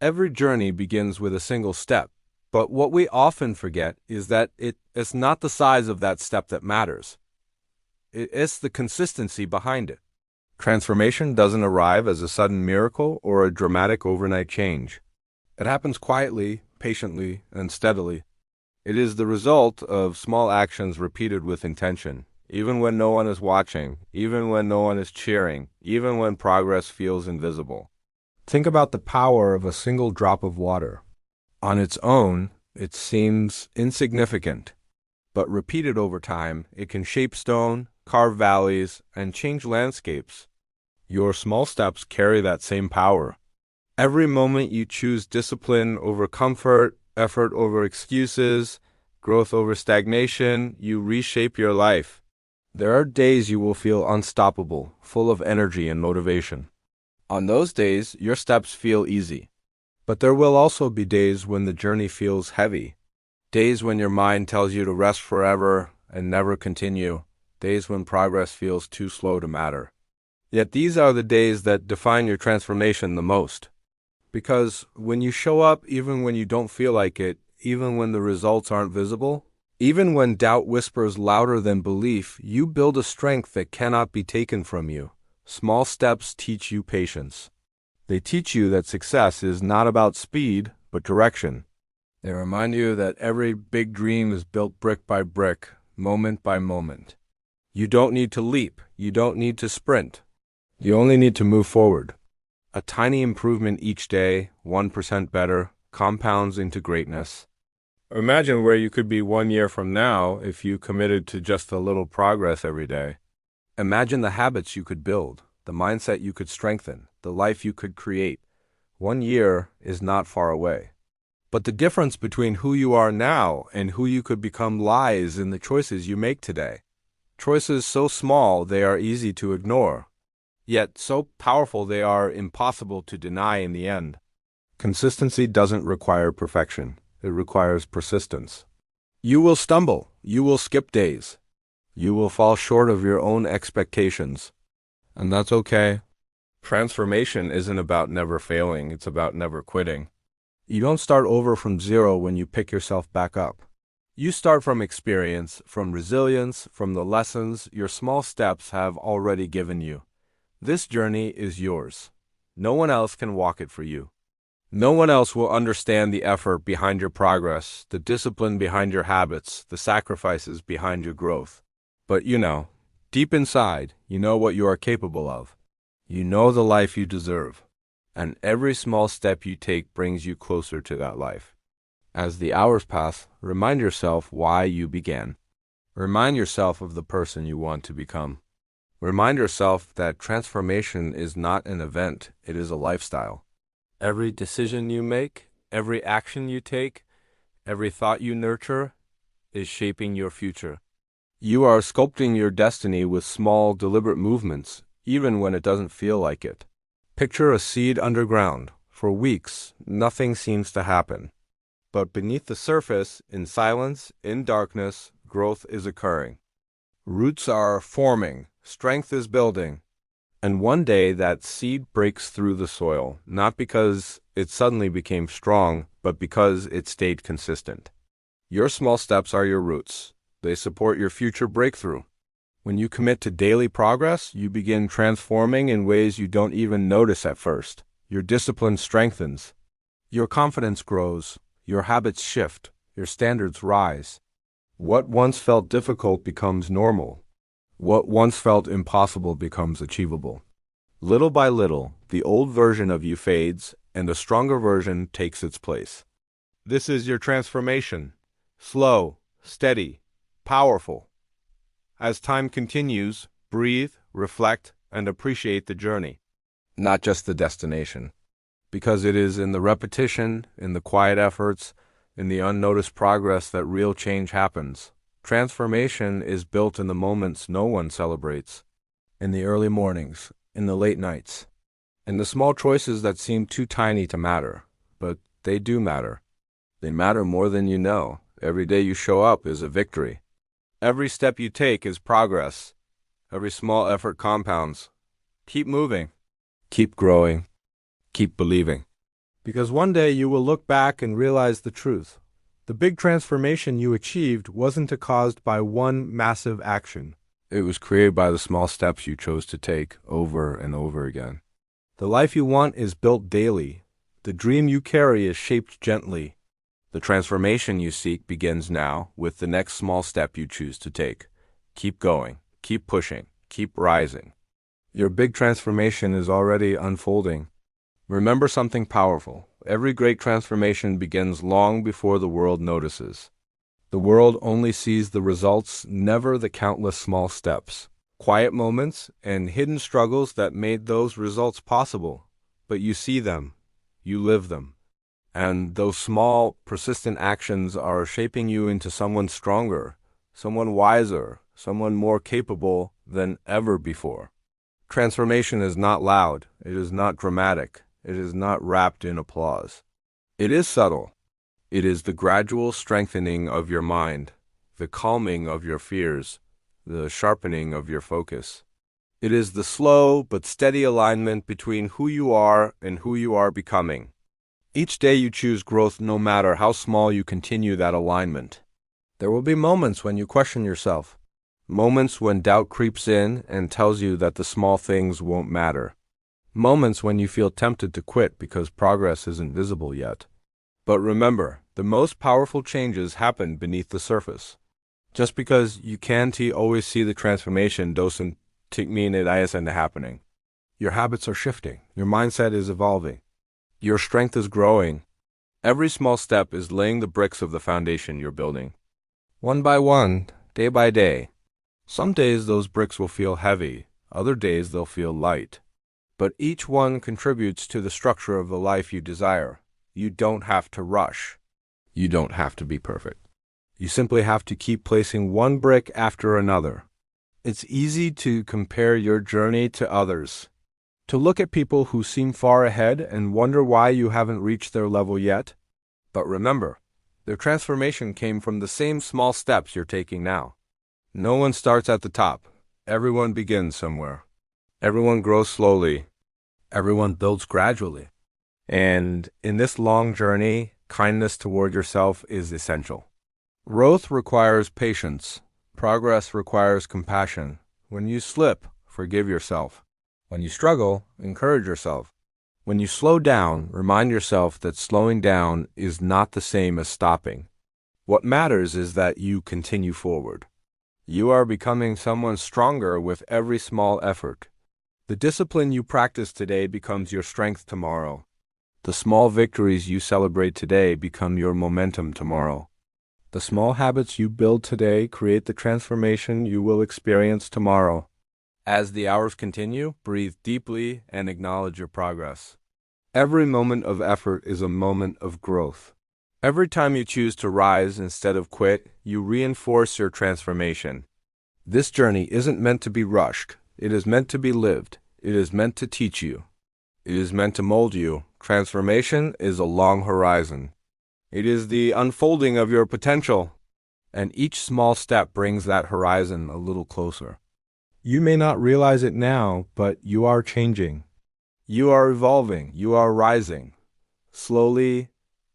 Every journey begins with a single step, but what we often forget is that it's not the size of that step that matters. It's the consistency behind it. Transformation doesn't arrive as a sudden miracle or a dramatic overnight change. It happens quietly, patiently, and steadily. It is the result of small actions repeated with intention, even when no one is watching, even when no one is cheering, even when progress feels invisible. Think about the power of a single drop of water. On its own, it seems insignificant, but repeated over time, it can shape stone, carve valleys, and change landscapes. Your small steps carry that same power. Every moment you choose discipline over comfort, effort over excuses, growth over stagnation, you reshape your life. There are days you will feel unstoppable, full of energy and motivation. On those days, your steps feel easy. But there will also be days when the journey feels heavy. Days when your mind tells you to rest forever and never continue. Days when progress feels too slow to matter. Yet these are the days that define your transformation the most. Because when you show up even when you don't feel like it, even when the results aren't visible, even when doubt whispers louder than belief, you build a strength that cannot be taken from you. Small steps teach you patience. They teach you that success is not about speed, but direction. They remind you that every big dream is built brick by brick, moment by moment. You don't need to leap. You don't need to sprint. You only need to move forward. A tiny improvement each day, 1% better, compounds into greatness. Imagine where you could be 1 year from now if you committed to just a little progress every day. Imagine the habits you could build, the mindset you could strengthen, the life you could create. 1 year is not far away. But the difference between who you are now and who you could become lies in the choices you make today. Choices so small they are easy to ignore, yet so powerful they are impossible to deny in the end. Consistency doesn't require perfection. It requires persistence. You will stumble. You will skip days. You will fall short of your own expectations. And that's okay. Transformation isn't about never failing. It's about never quitting. You don't start over from zero when you pick yourself back up. You start from experience, from resilience, from the lessons your small steps have already given you. This journey is yours. No one else can walk it for you. No one else will understand the effort behind your progress, the discipline behind your habits, the sacrifices behind your growth. But deep inside, you know what you are capable of. You know the life you deserve. And every small step you take brings you closer to that life. As the hours pass, remind yourself why you began. Remind yourself of the person you want to become. Remind yourself that transformation is not an event, it is a lifestyle. Every decision you make, every action you take, every thought you nurture is shaping your future. You are sculpting your destiny with small, deliberate movements, even when it doesn't feel like it. Picture a seed underground. For weeks, nothing seems to happen. But beneath the surface, in silence, in darkness, growth is occurring. Roots are forming, strength is building. And one day that seed breaks through the soil, not because it suddenly became strong, but because it stayed consistent. Your small steps are your roots. They support your future breakthrough. When you commit to daily progress, you begin transforming in ways you don't even notice at first. Your discipline strengthens. Your confidence grows. Your habits shift. Your standards rise. What once felt difficult becomes normal. What once felt impossible becomes achievable. Little by little, the old version of you fades, and a stronger version takes its place. This is your transformation. Slow, steady, powerful. As time continues, breathe, reflect, and appreciate the journey, not just the destination. Because it is in the repetition, in the quiet efforts, in the unnoticed progress that real change happens. Transformation is built in the moments no one celebrates, in the early mornings, in the late nights, in the small choices that seem too tiny to matter, but they do matter. They matter more than you know. Every day you show up is a victory. Every step you take is progress. Every small effort compounds. Keep moving. Keep growing. Keep believing. Because one day you will look back and realize the truth. The big transformation you achieved wasn't caused by one massive action. It was created by the small steps you chose to take over and over again. The life you want is built daily. The dream you carry is shaped gently. The transformation you seek begins now with the next small step you choose to take. Keep going, keep pushing, keep rising. Your big transformation is already unfolding. Remember something powerful. Every great transformation begins long before the world notices. The world only sees the results, never the countless small steps, quiet moments, and hidden struggles that made those results possible. But you see them, you live them. And those small, persistent actions are shaping you into someone stronger, someone wiser, someone more capable than ever before. Transformation is not loud, it is not dramatic, it is not wrapped in applause. It is subtle. It is the gradual strengthening of your mind, the calming of your fears, the sharpening of your focus. It is the slow but steady alignment between who you are and who you are becoming. Each day you choose growth, no matter how small, you continue that alignment. There will be moments when you question yourself, moments when doubt creeps in and tells you that the small things won't matter, moments when you feel tempted to quit because progress isn't visible yet. But remember, the most powerful changes happen beneath the surface. Just because you can't always see the transformation doesn't mean it isn't happening. Your habits are shifting, your mindset is evolving. Your strength is growing. Every small step is laying the bricks of the foundation you're building. One by one, day by day. Some days those bricks will feel heavy, other days they'll feel light. But each one contributes to the structure of the life you desire. You don't have to rush. You don't have to be perfect. You simply have to keep placing one brick after another. It's easy to compare your journey to others, to look at people who seem far ahead and wonder why you haven't reached their level yet. But remember, their transformation came from the same small steps you're taking now. No one starts at the top. Everyone begins somewhere. Everyone grows slowly. Everyone builds gradually. And in this long journey, kindness toward yourself is essential. Growth requires patience. Progress requires compassion. When you slip, forgive yourself. When you struggle, encourage yourself. When you slow down, remind yourself that slowing down is not the same as stopping. What matters is that you continue forward. You are becoming someone stronger with every small effort. The discipline you practice today becomes your strength tomorrow. The small victories you celebrate today become your momentum tomorrow. The small habits you build today create the transformation you will experience tomorrow. As the hours continue, breathe deeply and acknowledge your progress. Every moment of effort is a moment of growth. Every time you choose to rise instead of quit, you reinforce your transformation. This journey isn't meant to be rushed. It is meant to be lived. It is meant to teach you. It is meant to mold you. Transformation is a long horizon. It is the unfolding of your potential, and each small step brings that horizon a little closer. You may not realize it now, but you are changing. You are evolving. You are rising. Slowly,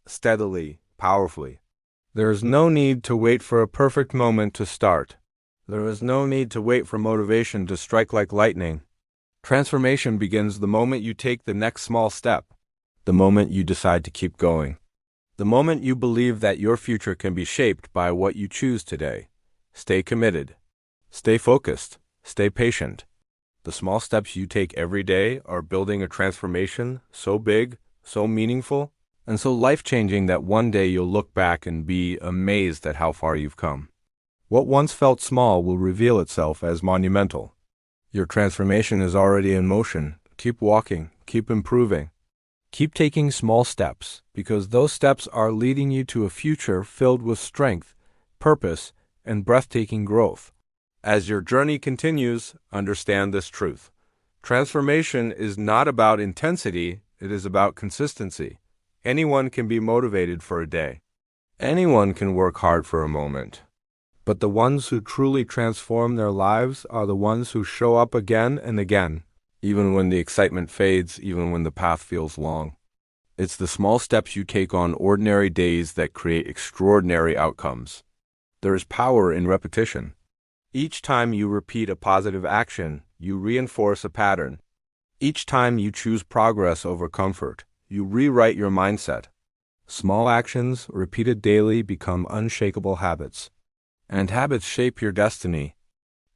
steadily, powerfully. There is no need to wait for a perfect moment to start. There is no need to wait for motivation to strike like lightning. Transformation begins the moment you take the next small step, the moment you decide to keep going, the moment you believe that your future can be shaped by what you choose today. Stay committed. Stay focused. Stay patient. The small steps you take every day are building a transformation so big, so meaningful, and so life-changing that one day you'll look back and be amazed at how far you've come. What once felt small will reveal itself as monumental. Your transformation is already in motion. Keep walking. Keep improving. Keep taking small steps, because those steps are leading you to a future filled with strength, purpose, and breathtaking growth. As your journey continues, understand this truth. Transformation is not about intensity, it is about consistency. Anyone can be motivated for a day. Anyone can work hard for a moment. But the ones who truly transform their lives are the ones who show up again and again, even when the excitement fades, even when the path feels long. It's the small steps you take on ordinary days that create extraordinary outcomes. There is power in repetition. Each time you repeat a positive action, you reinforce a pattern. Each time you choose progress over comfort, you rewrite your mindset. Small actions, repeated daily, become unshakable habits. And habits shape your destiny.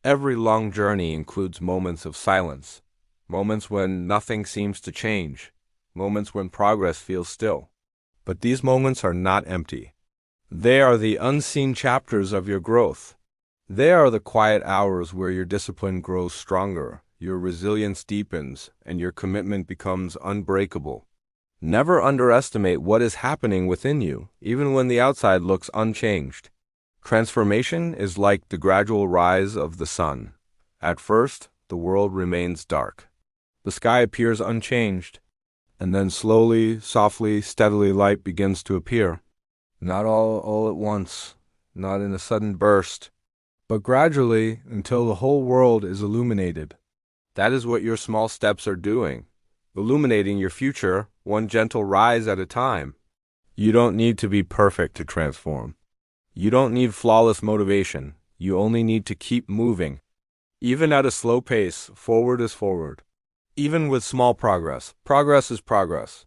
Every long journey includes moments of silence, moments when nothing seems to change, moments when progress feels still. But these moments are not empty. They are the unseen chapters of your growth. They are the quiet hours where your discipline grows stronger, your resilience deepens, and your commitment becomes unbreakable. Never underestimate what is happening within you, even when the outside looks unchanged. Transformation is like the gradual rise of the sun. At first, the world remains dark. The sky appears unchanged, and then slowly, softly, steadily light begins to appear. Not all at once, not in a sudden burst, but gradually until the whole world is illuminated. That is what your small steps are doing, illuminating your future one gentle rise at a time. You don't need to be perfect to transform. You don't need flawless motivation. You only need to keep moving. Even at a slow pace, forward is forward. Even with small progress, progress is progress.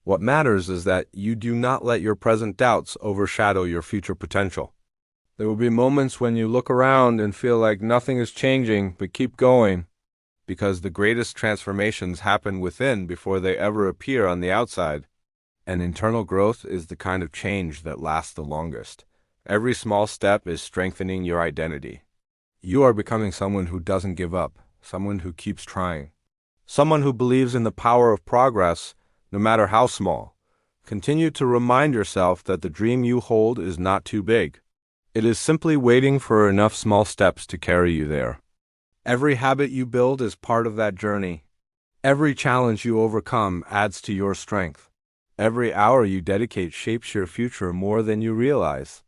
What matters is that you do not let your present doubts overshadow your future potential. There will be moments when you look around and feel like nothing is changing, but keep going, because the greatest transformations happen within before they ever appear on the outside. And internal growth is the kind of change that lasts the longest. Every small step is strengthening your identity. You are becoming someone who doesn't give up, someone who keeps trying, someone who believes in the power of progress, no matter how small. Continue to remind yourself that the dream you hold is not too big. It is simply waiting for enough small steps to carry you there. Every habit you build is part of that journey. Every challenge you overcome adds to your strength. Every hour you dedicate shapes your future more than you realize.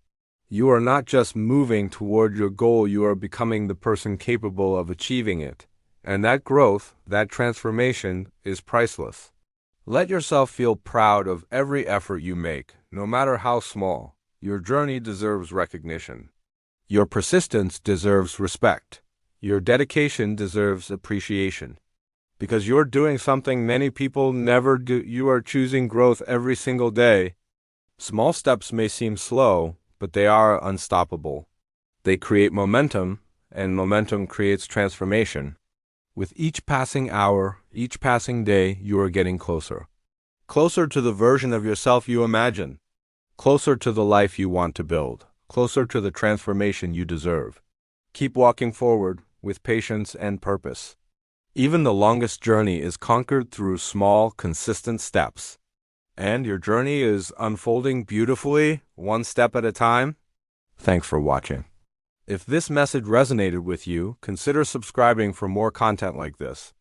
You are not just moving toward your goal, you are becoming the person capable of achieving it. And that growth, that transformation, is priceless. Let yourself feel proud of every effort you make, no matter how small. Your journey deserves recognition. Your persistence deserves respect. Your dedication deserves appreciation. Because you're doing something many people never do. You are choosing growth every single day. Small steps may seem slow, but they are unstoppable. They create momentum, and momentum creates transformation. With each passing hour, each passing day, you are getting closer. Closer to the version of yourself you imagine. Closer to the life you want to build. Closer to the transformation you deserve. Keep walking forward with patience and purpose. Even the longest journey is conquered through small, consistent steps. And your journey is unfolding beautifully, one step at a time. Thanks for watching. If this message resonated with you, consider subscribing for more content like this.